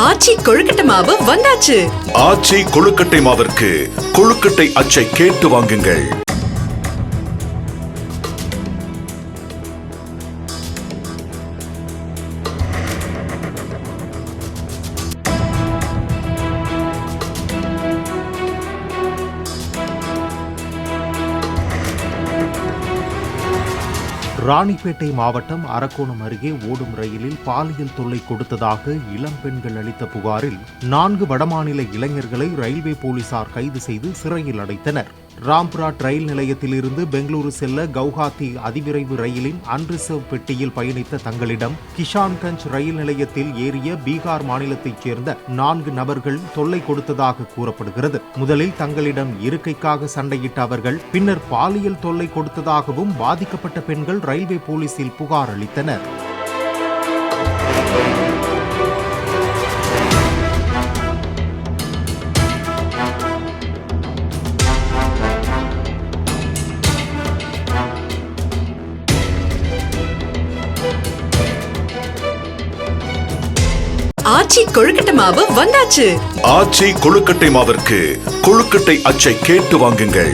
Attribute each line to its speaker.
Speaker 1: ஆச்சி கொழுக்கட்டை மாவு வந்தாச்சு.
Speaker 2: ஆச்சி கொழுக்கட்டை மாவிற்கு கொழுக்கட்டை அச்சை கேட்டு வாங்குங்கள்.
Speaker 3: ராணிப்பேட்டை மாவட்டம் அரக்கோணம் அருகே ஓடும் ரயிலில் பாலியல் தொல்லை கொடுத்ததாக இளம் பெண்கள் அளித்த புகாரில் 4 வடமாநில இளைஞர்களை ரயில்வே போலீசார் கைது செய்து சிறையில் அடைத்தனர். ராம்புராட் ரயில் நிலையத்திலிருந்து பெங்களூரு செல்ல கவுஹாத்தி அதிவிரைவு ரயிலின் அன்ரிசர்வ் பெட்டியில் பயணித்த தங்களிடம் கிஷான்கஞ்ச் ரயில் நிலையத்தில் ஏறிய பீகார் மாநிலத்தைச் சேர்ந்த 4 நபர்கள் தொல்லை கொடுத்ததாக கூறப்படுகிறது. முதலில் தங்களிடம் இருக்கைக்காக சண்டையிட்ட அவர்கள் பின்னர் பாலியல் தொல்லை கொடுத்ததாகவும் பாதிக்கப்பட்ட பெண்கள் ரயில்வே போலீசில் புகார் அளித்தனர்.
Speaker 1: ஆச்சி கொழுக்கட்டை மாவு வந்தாச்சு.
Speaker 2: ஆச்சி கொழுக்கட்டை மாவிற்கு கொழுக்கட்டை அச்சை கேட்டு வாங்குங்கள்.